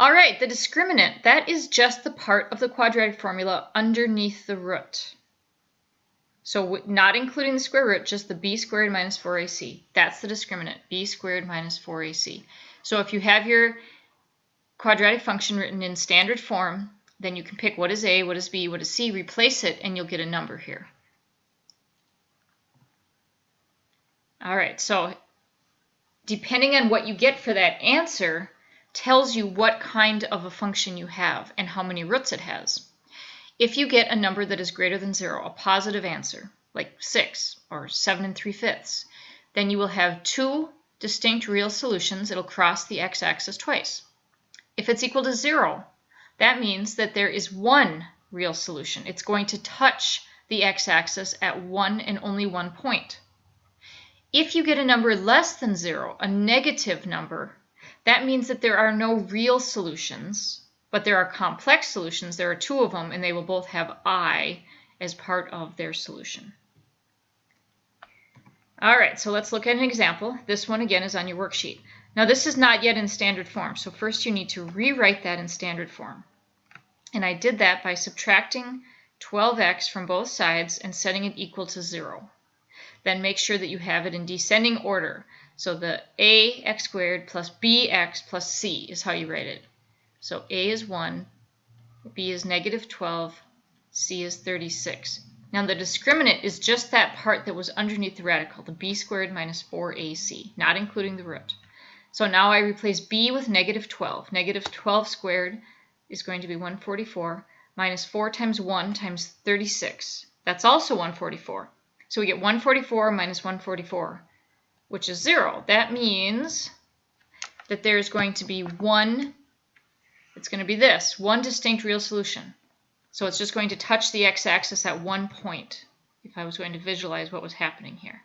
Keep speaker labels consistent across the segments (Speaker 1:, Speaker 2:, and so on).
Speaker 1: All right, the discriminant, that is just the part of the quadratic formula underneath the root. So not including the square root, just the b squared minus 4ac. That's the discriminant, b squared minus 4ac. So if you have your quadratic function written in standard form, then you can pick what is a, what is b, what is c, replace it, and you'll get a number here. All right, so depending on what you get for that answer tells you what kind of a function you have and how many roots it has. If you get a number that is greater than 0, a positive answer, like 6 or 7 3/5, then you will have two distinct real solutions. It'll cross the x-axis twice. If it's equal to 0, that means that there is one real solution. It's going to touch the x-axis at one and only one point. If you get a number less than 0, a negative number, that means that there are no real solutions, but there are complex solutions. There are two of them, and they will both have I as part of their solution. All right, so let's look at an example. This one, again, is on your worksheet. Now, this is not yet in standard form, so first you need to rewrite that in standard form. And I did that by subtracting 12x from both sides and setting it equal to 0. Then make sure that you have it in descending order. So the ax squared plus bx plus c is how you write it. So a is 1, b is negative 12, c is 36. Now the discriminant is just that part that was underneath the radical, the b squared minus 4ac, not including the root. So now I replace b with negative 12. Negative 12 squared is going to be 144 minus 4 times 1 times 36. That's also 144. So we get 144 minus 144, which is 0. That means that there's going to be one, it's going to be this, one distinct real solution. So it's just going to touch the x-axis at one point, if I was going to visualize what was happening here.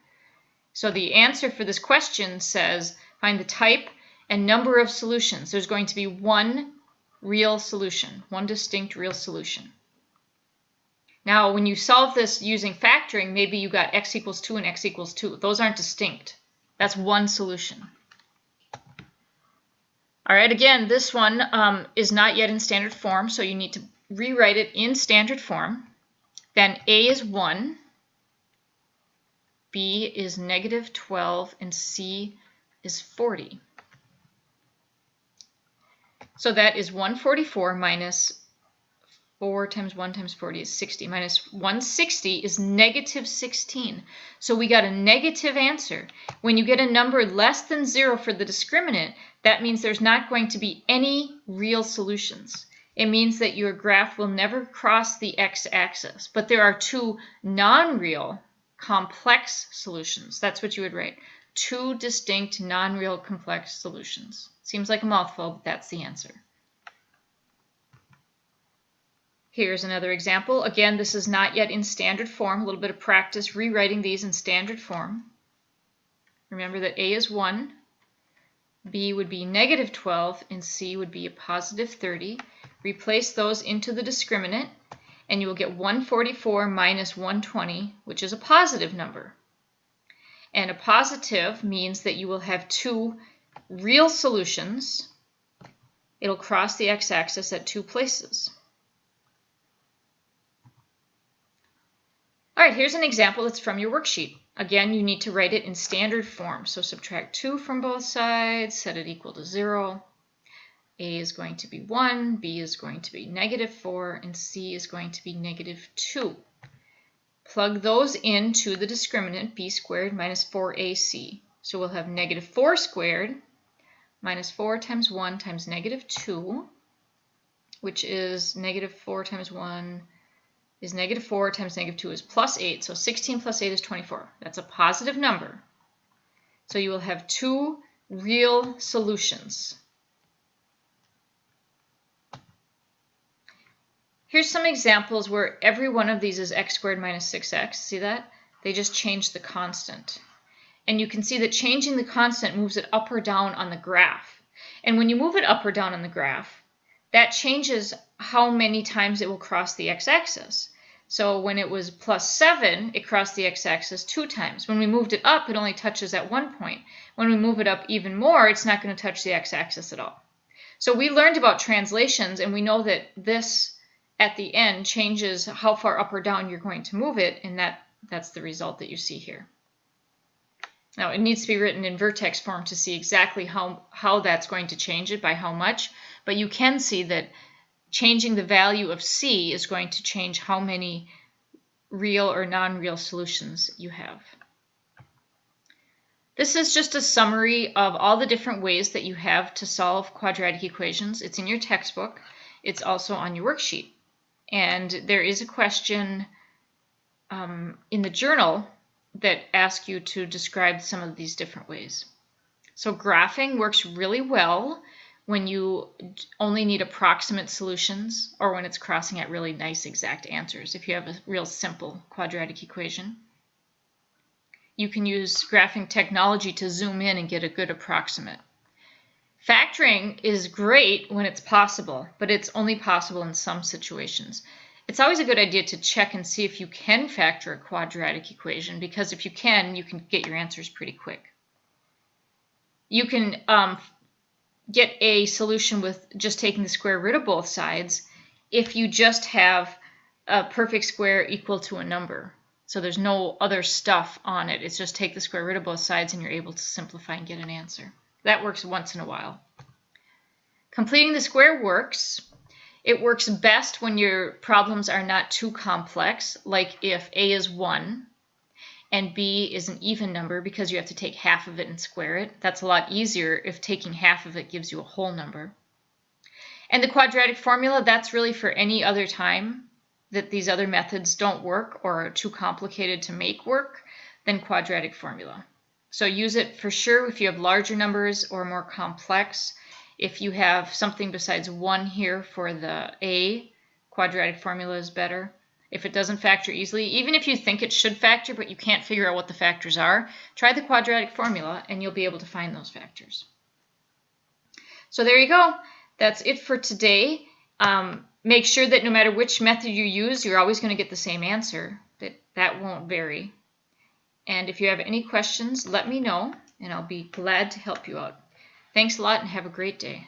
Speaker 1: So the answer for this question says, find the type and number of solutions. There's going to be one real solution, one distinct real solution. Now, when you solve this using factoring, maybe you got x equals 2 and x equals 2. Those aren't distinct. That's one solution. All right, again, this one is not yet in standard form, so you need to rewrite it in standard form. Then a is 1, b is negative 12, and c is 40. So that is 144 minus 4 times 1 times 40 is 60. Minus 160 is negative 16. So we got a negative answer. When you get a number less than 0 for the discriminant, that means there's not going to be any real solutions. It means that your graph will never cross the x-axis. But there are two non-real complex solutions. That's what you would write. Two distinct non-real complex solutions. Seems like a mouthful, but that's the answer. Here's another example. Again, this is not yet in standard form. A little bit of practice rewriting these in standard form. Remember that a is 1, b would be negative 12, and c would be a positive 30. Replace those into the discriminant, and you will get 144 minus 120, which is a positive number. And a positive means that you will have two real solutions. It'll cross the x-axis at two places. All right, here's an example that's from your worksheet. Again, you need to write it in standard form. So subtract 2 from both sides, set it equal to 0. A is going to be 1, b is going to be negative 4, and c is going to be negative 2. Plug those into the discriminant, b squared minus 4ac. So we'll have negative 4 squared minus 4 times 1 times negative 2, which is negative 4 times 1 is negative 4 times negative 2 is plus 8. So 16 plus 8 is 24. That's a positive number. So you will have two real solutions. Here's some examples where every one of these is x squared minus 6x. See that? They just changed the constant. And you can see that changing the constant moves it up or down on the graph. And when you move it up or down on the graph, that changes how many times it will cross the x-axis. So when it was plus 7, it crossed the x-axis 2 times. When we moved it up, it only touches at one point. When we move it up even more, it's not going to touch the x-axis at all. So we learned about translations, and we know that this at the end changes how far up or down you're going to move it, and that's the result that you see here. Now, it needs to be written in vertex form to see exactly how that's going to change it, by how much, but you can see that changing the value of C is going to change how many real or non-real solutions you have. This is just a summary of all the different ways that you have to solve quadratic equations. It's in your textbook. It's also on your worksheet. And there is a question in the journal that asks you to describe some of these different ways. So graphing works really well when you only need approximate solutions, or when it's crossing at really nice exact answers. If you have a real simple quadratic equation, you can use graphing technology to zoom in and get a good approximate. Factoring is great when it's possible, but it's only possible in some situations. It's always a good idea to check and see if you can factor a quadratic equation, because if you can get your answers pretty quick. You can get a solution with just taking the square root of both sides if you just have a perfect square equal to a number. So there's no other stuff on it. It's just take the square root of both sides and you're able to simplify and get an answer. That works once in a while. Completing the square works. It works best when your problems are not too complex, like if A is 1 and B is an even number, because you have to take half of it and square it. That's a lot easier if taking half of it gives you a whole number. And the quadratic formula, that's really for any other time that these other methods don't work or are too complicated to make work, then quadratic formula. So use it for sure if you have larger numbers or more complex. If you have something besides 1 here for the A, quadratic formula is better. If it doesn't factor easily, even if you think it should factor but you can't figure out what the factors are, try the quadratic formula and you'll be able to find those factors. So there you go. That's it for today. Make sure that no matter which method you use, you're always going to get the same answer. That won't vary. And if you have any questions, let me know, and I'll be glad to help you out. Thanks a lot and have a great day.